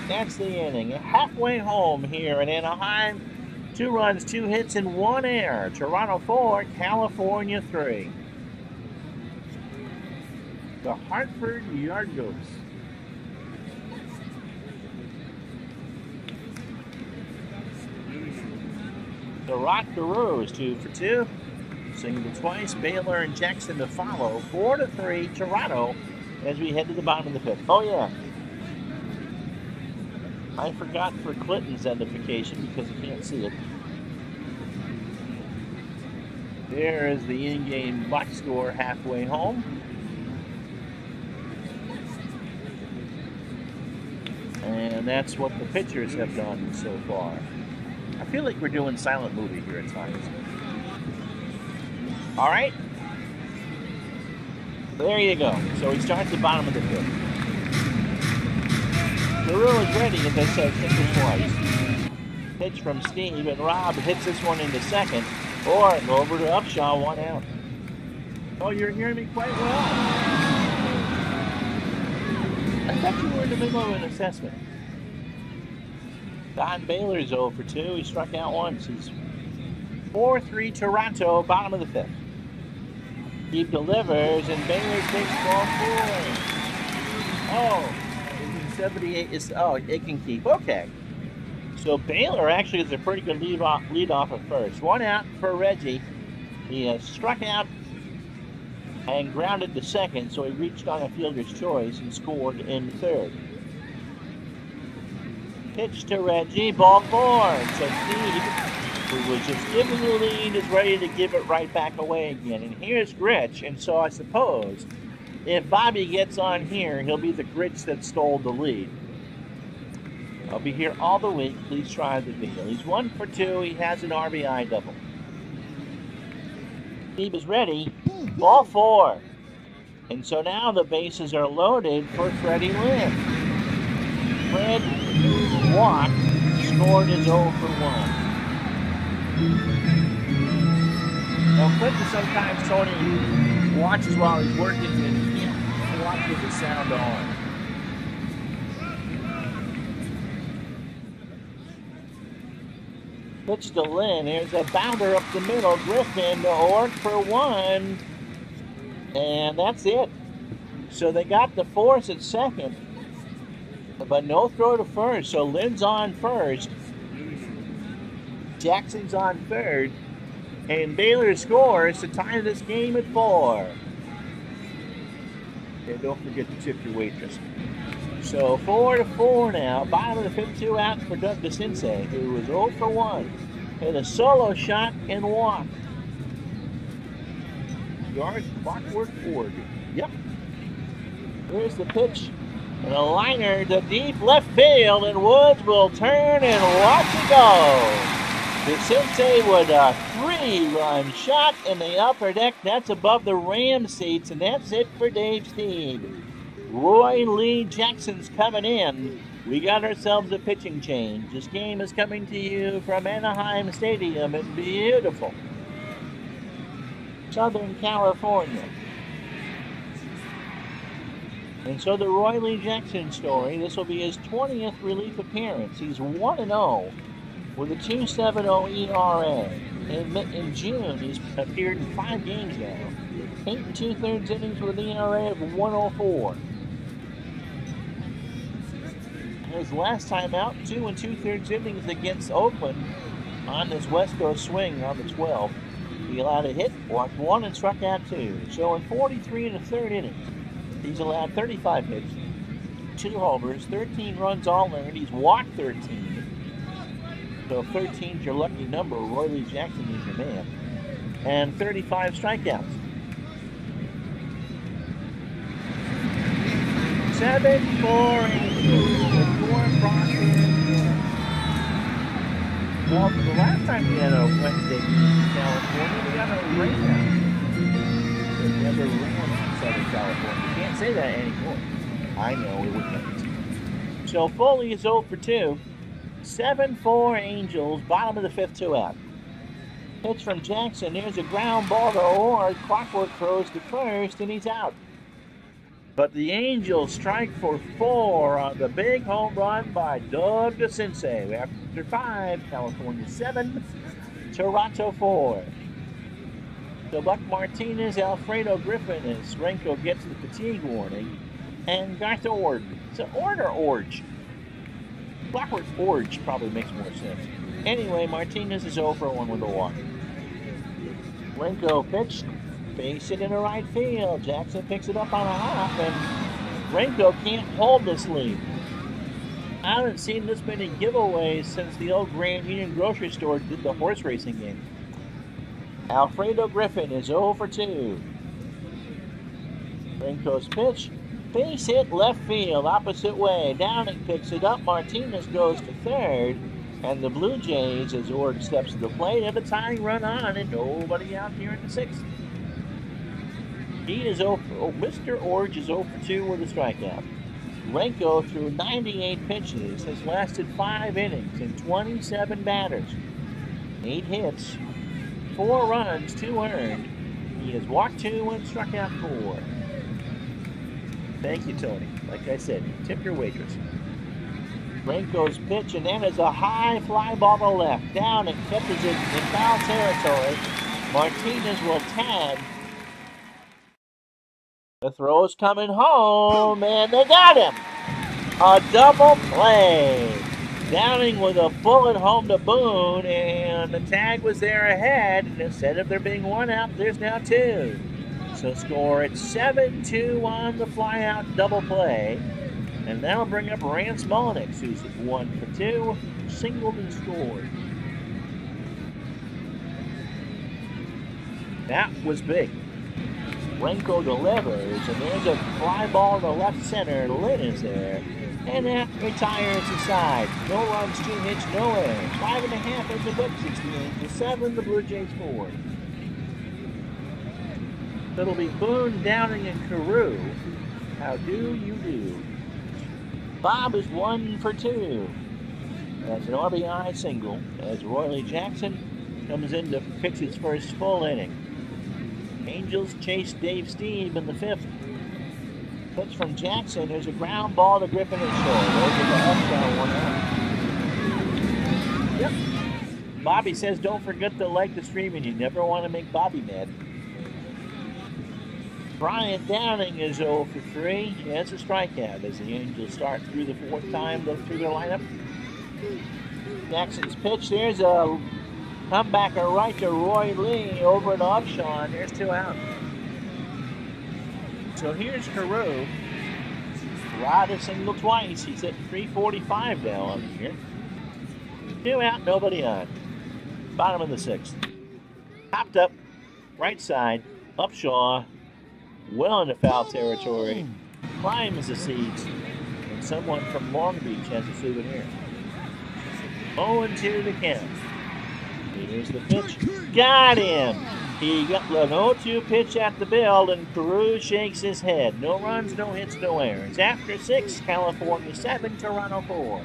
that's the inning. Halfway home here in Anaheim. 2 runs, 2 hits, and 1 error. Toronto 4, California 3. The Hartford Yard Goats. The Rock Gurus, 2 for 2. Single twice. Baylor and Jackson to follow. 4-3, Toronto, as we head to the bottom of the 5th. Oh, yeah. I forgot for Clinton's identification because you can't see it. There is the in-game box score halfway home. And that's what the pitchers have done so far. I feel like we're doing silent movie here at times. All right. There you go. So he starts at the bottom of the fifth. The rule is ready, as I said, single twice. Pitch from Steve, and Rob hits this one into second. Or over to Upshaw, 1 out. Oh, you're hearing me quite well. I thought you were in the middle of an assessment. Don Baylor's 0 for 2. He struck out once. He's 4-3 Toronto, bottom of the fifth. Steve delivers, and Baylor takes ball 4. Oh, 78 is, oh, it can keep. Okay. So Baylor actually is a pretty good lead off at first. 1 out for Reggie. He has struck out and grounded to second, so he reached on a fielder's choice and scored in third. Pitch to Reggie, ball 4. So Steve, who was just given the lead, is ready to give it right back away again. And here's Gritch, and so I suppose if Bobby gets on here, he'll be the Gritch that stole the lead. I'll be here all the week. Please try the deal. He's 1 for 2. He has an RBI double. Steve is ready. Ball 4. And so now the bases are loaded for Freddie Lynn. Fred walked, scored his 0 for 1. Now, Clifton sometimes Tony watches while he's working and he can't watch with the sound on. Pitch to Lynn. Here's a bounder up the middle. Griffin to Ork for 1. And that's it. So they got the force at second, but no throw to first. So Lynn's on first. Jackson's on third. And Baylor scores to tie this game at 4. And don't forget to tip your waitress. So 4-4 now. Bottom of the fifth, 2 outs for Doug DeCince, who was 0 for 1. Hit a solo shot and walked. Yard Clockwork Ford. Yep. Here's the pitch. And a liner to deep left field, and Woods will turn and watch it go. DeCince with a 3-run shot in the upper deck. That's above the Ram seats, and that's it for Dave Steve. Roy Lee Jackson's coming in. We got ourselves a pitching change. This game is coming to you from Anaheim Stadium in beautiful Southern California. And so the Roy Lee Jackson story, this will be his 20th relief appearance. He's 1-0 with a 2.70 ERA. In June, he's appeared in 5 games now. 8 2/3 innings with an ERA of 104. His last time out, 2 2/3 innings against Oakland on this West Coast swing on the 12th. He allowed a hit, walked 1, and struck out 2. So in 43 1/3 innings, he's allowed 35 hits, 2 homers, 13 runs all earned. He's walked 13. So 13's your lucky number. Roy Lee Jackson is your man. And 35 strikeouts. 7-4 Angels with 4 process. Well, the last time we had a Wednesday in California, we got a rainout. It never rained in Southern California. You can't say that anymore. I know it wouldn't. So Foley is 0 for 2. 7-4 Angels, bottom of the fifth, 2 out. Pitch from Jackson. Here's a ground ball to Ord. Clockwork throws to first, and he's out. But the Angels strike for 4 on the big home run by Doug DeCince. After 5, California 7, Toronto 4. So Buck Martinez, Alfredo Griffin as Renko gets the fatigue warning. And Garth Ord. So Ord or Orge? Clockwork Orge probably makes more sense. Anyway, Martinez is 0 for 1 with a walk. Renko pitched. Base it in the right field. Jackson picks it up on a hop, and Renko can't hold this lead. I haven't seen this many giveaways since the old Grand Union grocery store did the horse racing game. Alfredo Griffin is 0 for 2. Renko's pitch Base hit left field, opposite way. Downing picks it up. Martinez goes to third. And the Blue Jays, as Org steps to the plate, have a tying run on, and nobody out here in the sixth. He is Mr. Org is 0 for 2 with a strikeout. Renko, through 98 pitches, has lasted 5 innings and 27 batters. 8 hits, 4 runs, 2 earned. He has walked 2 and struck out 4. Thank you, Tony. Like I said, tip your waitress. Renko's pitch, and that is a high fly ball to left. Down and catches it in foul territory. Martinez will tag. The throw's coming home, and they got him. A double play. Downing with a bullet home to Boone, and the tag was there ahead. And instead of there being 1 out, there's now 2. So score at 7-2 on the fly-out double play. And that'll bring up Rance Mulliniks, who's 1 for 2, singled and scored. That was big. Renko delivers, and there's a fly ball to left center. Lynn is there, and that retires the side. No runs, 2 hits, no errors. 5.5 is the book, 68-7. The Blue Jays forward. It'll be Boone, Downing, and Carew. How do you do? Bob is 1 for 2. That's an RBI single as Royley Jackson comes in to fix his first full inning. Angels chase Dave Steve in the 5th. Pitch from Jackson. There's a ground ball to Griffin and Shore. Those are the up, down, 1 out. Yep. Bobby says don't forget to like the streaming. You never want to make Bobby mad. Brian Downing is 0 for 3. He has a strikeout as the Angels start through the 4th time through their lineup. Jackson's pitch. There's a comebacker right to Roy Lee over to Upshaw. There's 2 out. So here's Carew. Rod has singled twice. He's at 345 now on the year. 2 out, nobody on. Bottom of the 6th. Popped up, right side. Upshaw, well into foul territory. Climbs the seats. And someone from Long Beach has a souvenir. 0-2 to count. Here's the pitch. Got him! He got an 0-2 pitch at the build, and Carew shakes his head. No runs, no hits, no errors. After 6, California 7, Toronto 4.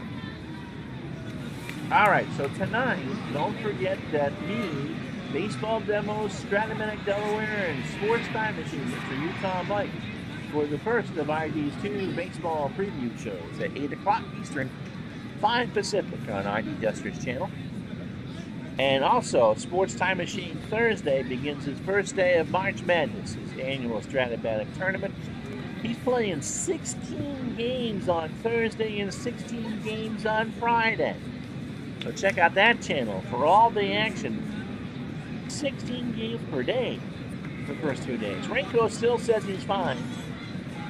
All right, so tonight, don't forget that me, Baseball Demos, Stratamatic Delaware, and Sports Time Machine, Mr. Utah Mike, for the first of ID's 2 baseball preview shows at 8 o'clock Eastern, 5 Pacific on ID Duster's channel. And also, Sports Time Machine Thursday begins his first day of March Madness, his annual Stratomatic tournament. He's playing 16 games on Thursday and 16 games on Friday. So check out that channel for all the action. 16 games per day for the first 2 days. Renko still says he's fine.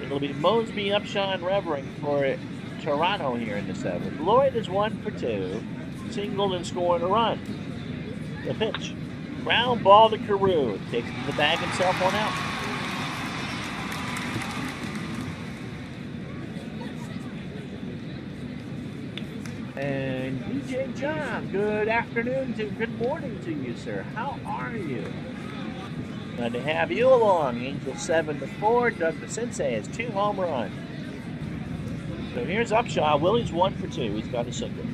It'll be Mosby, Upshaw, and Revering for Toronto here in the 7th. Lloyd is 1 for 2, singled and scored a run. The pitch. Ground ball to Carew. Takes it to the bag himself, 1 out. And DJ John, good afternoon to good morning to you, sir. How are you? Glad to have you along. Angels 7 to 4. Doug DeCince has 2 home runs. So here's Upshaw. Willie's 1 for 2. He's got a single.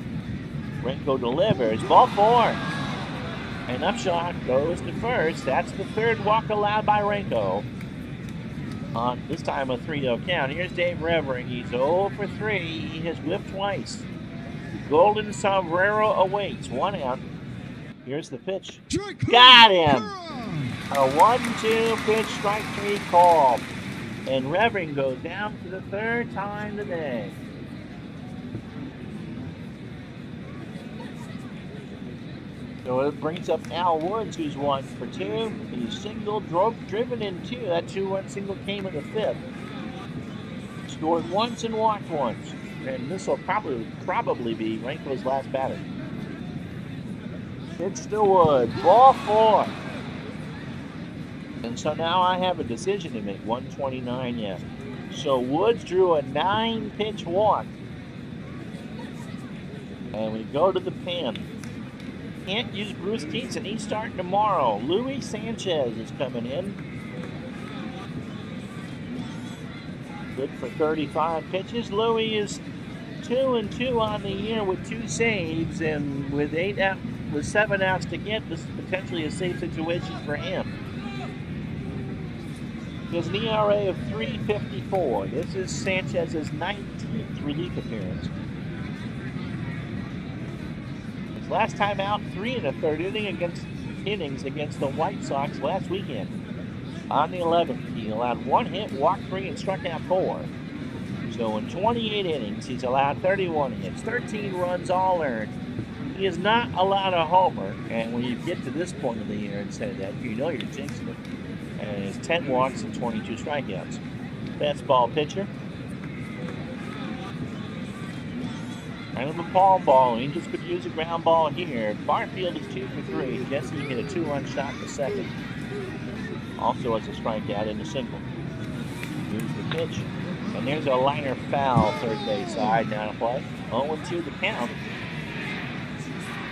Renko delivers. Ball 4. And Upshaw goes to first. That's the 3rd walk allowed by Renko. On this time a 3-0 count. Here's Dave Revering. He's 0 for 3. He has whipped twice. Golden Sombrero awaits. 1 out. Here's the pitch. Got him! A 1-2 pitch, strike 3 call. And Revering goes down for the 3rd time today. So it brings up Al Woods, who's 1 for 2. He's single, driven in 2. That 2-1 single came in the 5th. Scored once and walked once. And this will probably be Renko's last batter. Pitch to Wood. Ball 4. And so now I have a decision to make. 129 yet. So Woods drew a 9-pitch walk. And we go to the pen. Can't use Bruce Keatson. He's starting tomorrow. Luis Sanchez is coming in. Good for 35 pitches. Louis is 2-2 on the year with 2 saves, and with 7 outs to get, this is potentially a safe situation for him. He has an ERA of 3.54. This is Sanchez's 19th relief appearance. His last time out, 3 1/3 innings against the White Sox last weekend. On the 11th, he allowed 1 hit, walked 3, and struck out 4. So in 28 innings, he's allowed 31 hits, 13 runs, all earned. He is not allowed a homer, and when you get to this point of the year and say that, you know you're jinxing it. And it's 10 walks and 22 strikeouts. Fastball pitcher. Kind of a palm ball. Angels could use a ground ball here. Barfield is 2 for 3. Jesse hit a 2-run shot in the second. Also has a strikeout and a single. Here's the pitch. And there's a liner foul, third base side, down to play. 0-2 the count.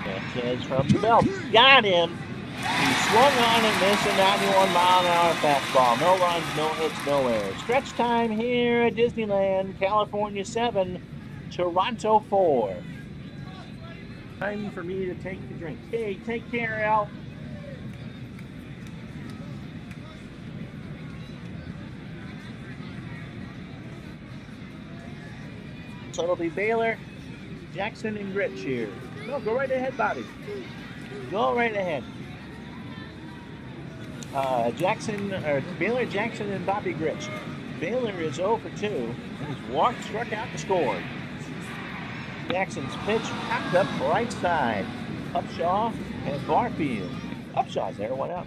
Sanchez from the belt. Got him. He swung on and missed a 91-mile-an-hour fastball. No runs, no hits, no errors. Stretch time here at Disneyland. California 7, Toronto 4. Time for me to take the drink. Hey, take care, Al. So it'll be Baylor, Jackson, and Gritch here. No, go right ahead, Bobby. Go right ahead. Baylor, Jackson, and Bobby Gritch. Baylor is 0 for 2. He's walked, struck out, and scored. Jackson's pitch popped up right side. Upshaw and Barfield. Upshaw's there, 1 out.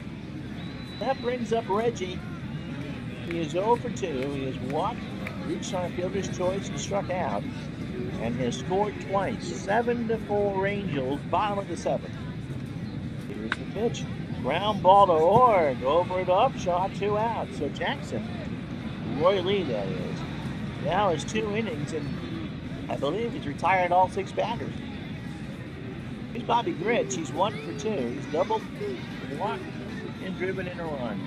That brings up Reggie. He is 0 for 2. He has walked, reached on a fielder's choice, and struck out, and has scored twice. 7-4 Angels, bottom of the 7th. Here's the pitch. Ground ball to Org, over to Upshaw, 2 outs. So Jackson, Roy Lee that is, now has 2 innings, and I believe he's retired all 6 batters. Here's Bobby Gritch. He's 1 for 2. He's doubled, walked, and driven in a run.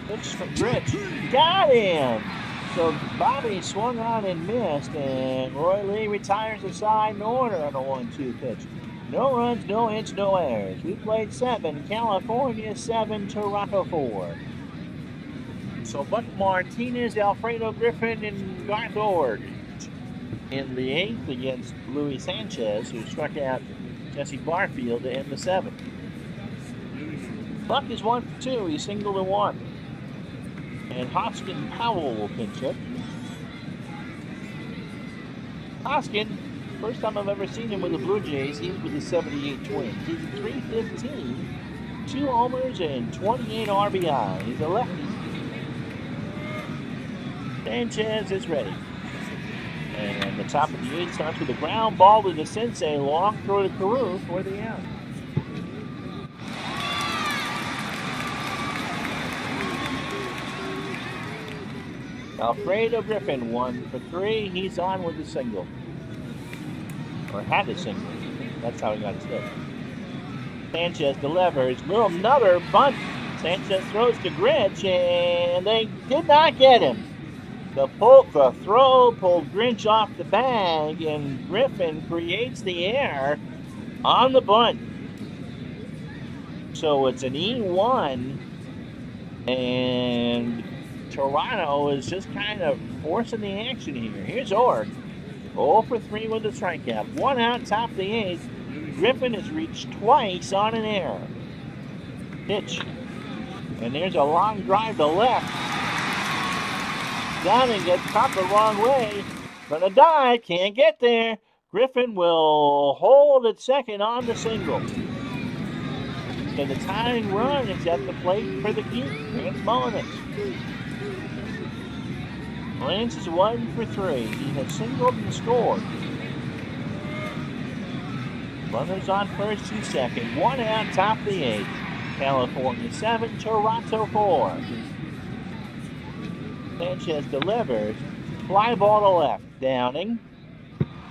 Pitch from Gritch. Got him! So Bobby swung on and missed, and Roy Lee retires the side in order on a 1-2 pitch. No runs, no hits, no errors. We played 7, California 7, Toronto 4. So Buck Martinez, Alfredo Griffin, and Garth Org in the 8th against Luis Sanchez, who struck out Jesse Barfield to end the 7th. Buck is 1 for 2. He singled and 1. And Hoskin Powell will pinch hit. Hoskin, first time I've ever seen him with the Blue Jays, he's with the 78 Twins. He's 315, 2 homers, and 28 RBI. He's a lefty. Sanchez is ready. And the top of the 8th starts with a ground ball to the Sensei, long throw to Carew for the out. Alfredo Griffin, 1 for 3. He's on with a single. Or had a single. That's how he got his hit. Sanchez delivers. Another bunt. Sanchez throws to Grinch, and they did not get him. The throw pulled Grinch off the bag, and Griffin creates the error on the bunt. So it's an E1, and Toronto is just kind of forcing the action here. Here's Org. 0 for 3 with a strikeout. 1 out, top of the 8th. Griffin has reached twice on an error. Pitch. And there's a long drive to left. Down and gets caught the wrong way. Gonna dive, can't get there. Griffin will hold at second on the single. So the tying run is at the plate for the Ute, Lance Mullins. Lance is 1 for 3. He has singled and scored. Runners on first and second. 1 out, top of the 8th. California 7, Toronto 4. Sanchez delivers. Fly ball to left. Downing.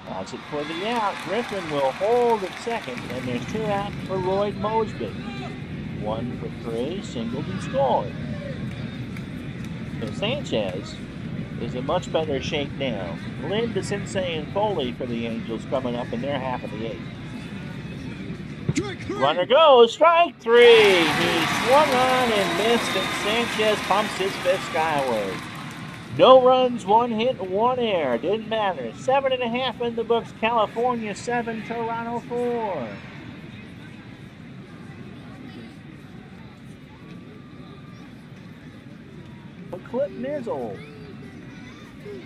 That's it for the out. Griffin will hold at second, and there's 2 out for Lloyd Mosby. 1 for 3, singled and scored. So Sanchez is in much better shape now. Lynn, DeCinces, and Foley for the Angels coming up in their half of the 8th. Runner goes, strike 3. He swung on and missed, and Sanchez pumps his fifth skyward. No runs, 1 hit, 1 error. Didn't matter. 7.5 in the books. California 7, Toronto 4. A Clip Nizzle.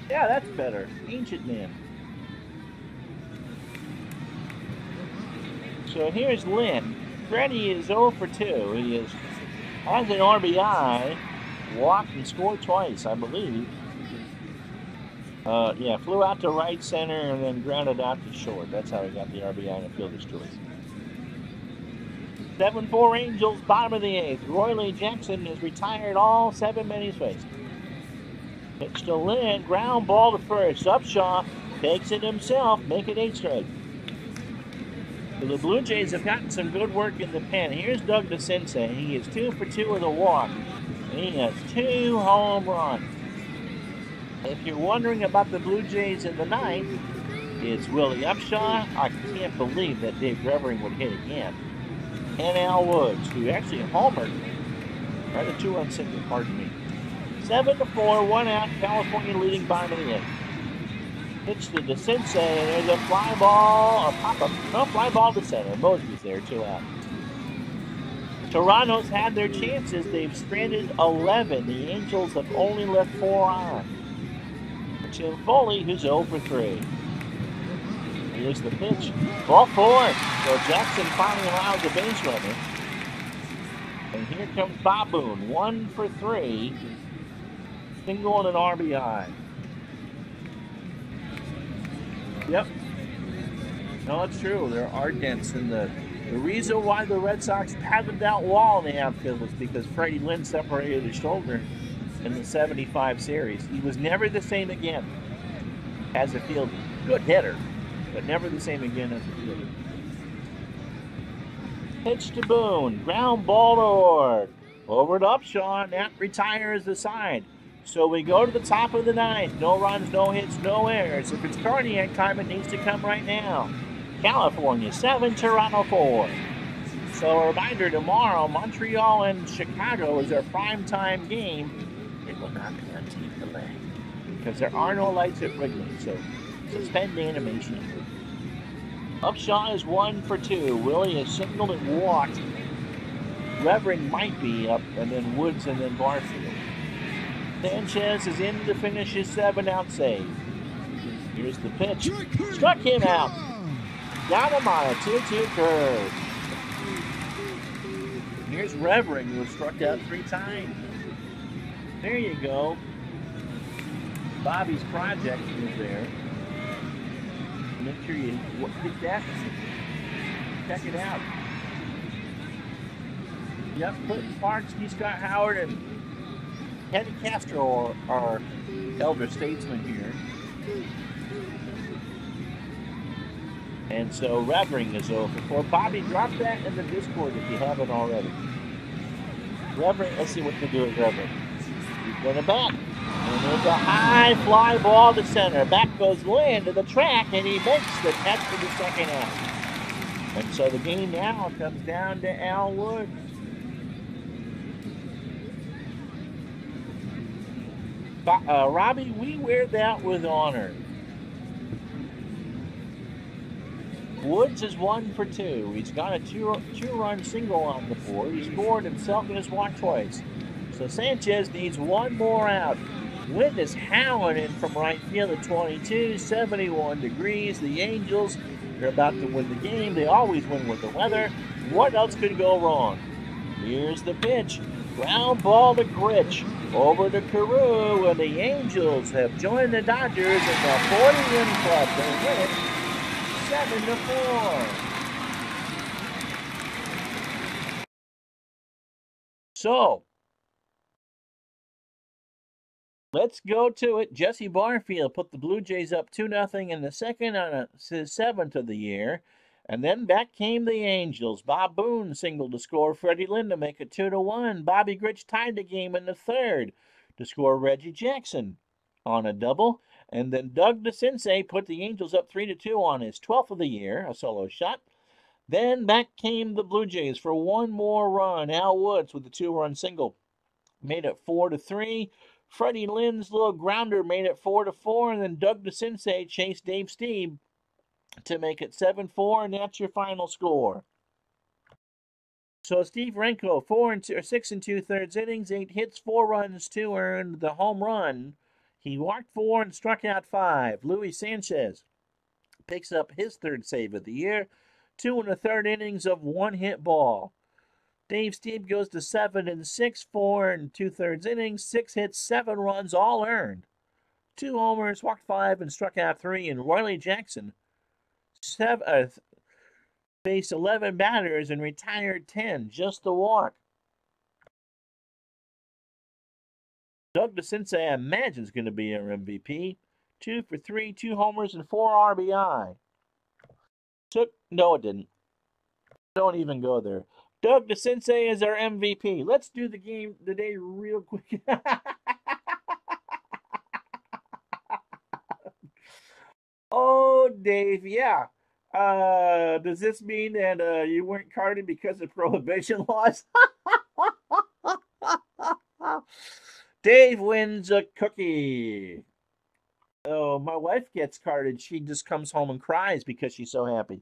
Yeah, that's better. Ancient Man. So here's Lynn. Freddie is 0 for 2. He has an RBI, walked and scored twice, I believe. Yeah, flew out to right center and then grounded out to short. That's how he got the RBI and a fielder's choice. 7-4 Angels, bottom of the 8th. Roy Jackson has retired all 7 men he's faced. Pitch to Lynn, ground ball to first. Upshaw takes it himself, make it 8 straight. So the Blue Jays have gotten some good work in the pen. Here's Doug DeCinces. He is 2 for 2 with a walk. And he has 2 home runs. If you're wondering about the Blue Jays in the 9th, it's Willie Upshaw. I can't believe that Dave Grevering would hit again. And Al Woods, who actually homered. Right, a 2-run single, pardon me. 7-4, 1 out, California leading bottom of the 8th. Pitch to DeCinces, and there's a fly ball, fly ball to center. Mosby's there, 2 out. Toronto's had their chances. They've stranded 11. The Angels have only left 4 on. Tim Foley, who's 0 for 3. Here's the pitch. Ball 4. So Jackson finally allows the base runner. And here comes Bob Boone, 1 for 3. Single and an RBI. Yep. No, it's true. There are dents in the reason why the Red Sox padded that wall in the outfield was because Freddie Lynn separated his shoulder in the 75 series. He was never the same again as a fielder. Good hitter, but never the same again as a fielder. Pitch to Boone. Ground ball to Ord. Over to Upshaw, and that retires the side. So we go to the top of the 9th. No runs, no hits, no errors. If it's cardiac time, it needs to come right now. California 7, Toronto 4. So a reminder, tomorrow, Montreal and Chicago is our primetime game. It will not be on TV delay because there are no lights at Wrigley. So suspend animation. Upshaw is 1 for 2. Willie has singled and walked. Revering might be up, and then Woods, and then Barfield. Sanchez is in to finish his 7-out save. Here's the pitch. Struck him out. Got him on a 2-2 curve. Here's Revering, who was struck out 3 times. There you go. Bobby's project is there. Make sure you get that. Check it out. Yep, Clinton Parks, Scott Howard, and Teddy Castro are elder statesmen here. And so Revering is 0 for 4. Bobby, drop that in the Discord if you haven't already. Revering, let's see what to do with Revering. He's going to bat. And there's a high fly ball to center. Back goes Lynn to the track, and he makes the catch for the 2nd out. And so the game now comes down to Al Woods. Robbie, we wear that with honor. Woods is 1 for 2. He's got a two-run single on the board. He scored himself and his walk twice. So Sanchez needs 1 more out. Wind is howling in from right field at 22, 71 degrees. The Angels are about to win the game. They always win with the weather. What else could go wrong? Here's the pitch. Ground ball to Gritch. Over to Carew, and the Angels have joined the Dodgers in the 40-win club. They win it 7-4. So, let's go to it. Jesse Barfield put the Blue Jays up 2-0 in the second on his 7th of the year. And then back came the Angels. Bob Boone singled to score Freddie Lynn to make it 2-1. Bobby Grich tied the game in the 3rd to score Reggie Jackson on a double. And then Doug DeCinces put the Angels up 3-2 on his 12th of the year, a solo shot. Then back came the Blue Jays for one more run. Al Woods with a 2-run single made it 4-3. Freddie Lynn's little grounder made it 4-4, and then Doug DeCinces chased Dave Stieb to make it 7-4, and that's your final score. So Steve Renko, 6 2/3 innings, 8 hits, 4 runs, 2 earned, the home run. He walked 4 and struck out 5. Luis Sanchez picks up his 3rd save of the year, 2 1/3 innings of 1 hit ball. Dave Stieb goes to 7 6, 4 2/3 innings, 6 hits, 7 runs, all earned. 2 homers, walked 5 and struck out 3. And Riley Jackson faced 11 batters and retired 10, just the walk. Doug DeCinces, I imagine, is going to be our MVP. 2 for 3, 2 homers, and 4 RBI. No, it didn't. Don't even go there. Doug DeCinces is our MVP. Let's do the game today real quick. Oh, Dave, yeah. Does this mean that you weren't carded because of prohibition laws? Dave wins a cookie. Oh, my wife gets carded. She just comes home and cries because she's so happy.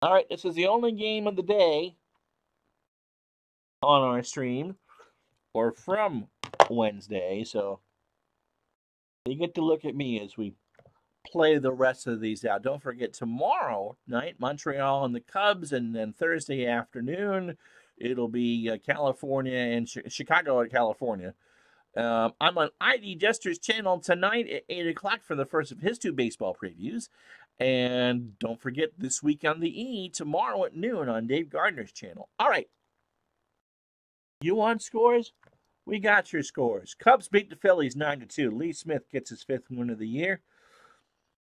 All right, this is the only game of the day on our stream, or from Wednesday, so you get to look at me as we play the rest of these out. Don't forget, tomorrow night, Montreal and the Cubs, and then Thursday afternoon, it'll be California and Chicago and California. I'm on ID Jester's channel tonight at 8 o'clock for the first of his 2 baseball previews. And don't forget, this week on the E, tomorrow at noon on Dave Gardner's channel. All right. You want scores? We got your scores. Cubs beat the Phillies 9-2. Lee Smith gets his 5th win of the year.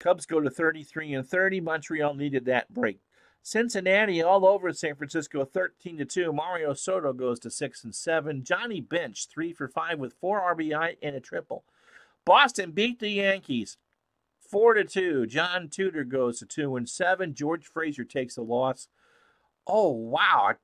Cubs go to 33-30. Montreal needed that break. Cincinnati all over San Francisco 13-2. Mario Soto goes to 6-7. Johnny Bench 3 for 5 with 4 RBI and a triple. Boston beat the Yankees 4-2. John Tudor goes to 2-7. George Frazier takes a loss. Oh, wow.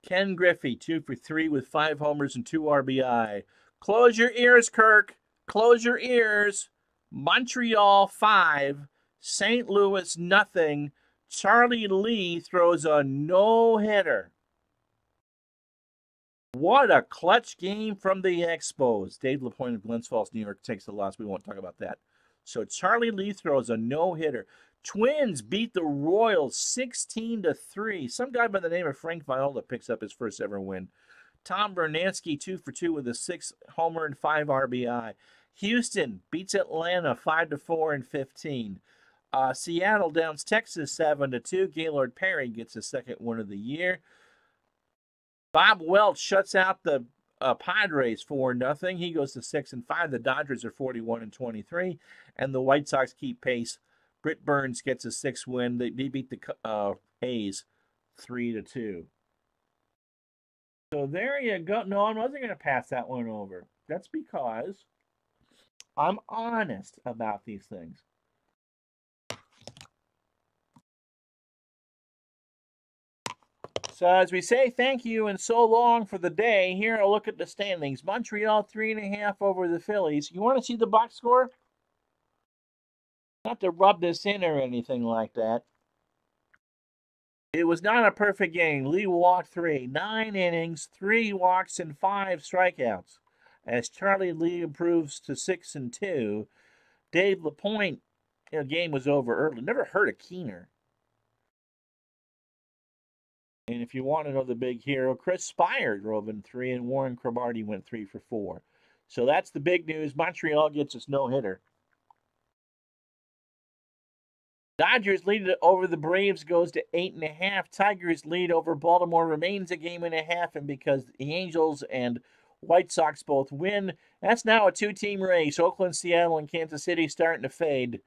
Ken Griffey 2 for 3 with 5 homers and 2 RBI. Close your ears, Kirk. Close your ears. Montreal 5, St. Louis nothing. Charlie Lee throws a no-hitter. What a clutch game from the Expos. Dave LaPointe of Glens Falls, New York takes the loss. We won't talk about that. So Charlie Lee throws a no-hitter. Twins beat the Royals 16-3. Some guy by the name of Frank Viola picks up his first ever win. Tom Bernansky 2 for 2 with a 6 homer and 5 RBI. Houston beats Atlanta 5-4 and 15. Seattle downs Texas 7-2. Gaylord Perry gets his 2nd win of the year. Bob Welch shuts out the Padres 4-0. He goes to 6-5. The Dodgers are 41-23, and the White Sox keep pace. Britt Burns gets his 6th win. They beat the A's 3-2. So there you go. No, I wasn't going to pass that one over. That's because I'm honest about these things. So as we say thank you and so long for the day, here a look at the standings. Montreal 3.5 over the Phillies. You want to see the box score? Not to rub this in or anything like that. It was not a perfect game. Lee walked 3, 9 innings, 3 walks, and 5 strikeouts. As Charlie Lee improves to 6-2, Dave LaPointe, the game was over early. Never heard of Keener. And if you want to know the big hero, Chris Spire drove in 3, and Warren Cromartie went 3 for 4. So that's the big news. Montreal gets us no-hitter. Dodgers lead over the Braves goes to 8.5. Tigers lead over Baltimore remains a 1.5, and because the Angels and White Sox both win, that's now a 2-team race. Oakland, Seattle, and Kansas City starting to fade.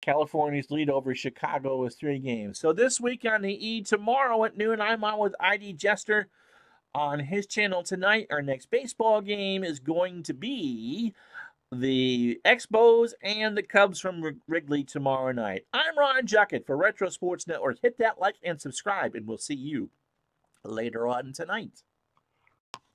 California's lead over Chicago is 3 games. So this week on the E, tomorrow at noon, I'm on with ID Jester on his channel tonight. Our next baseball game is going to be the Expos and the Cubs from Wrigley tomorrow night. I'm Ron Juckett for Retro Sports Network. Hit that like and subscribe, and we'll see you later on tonight.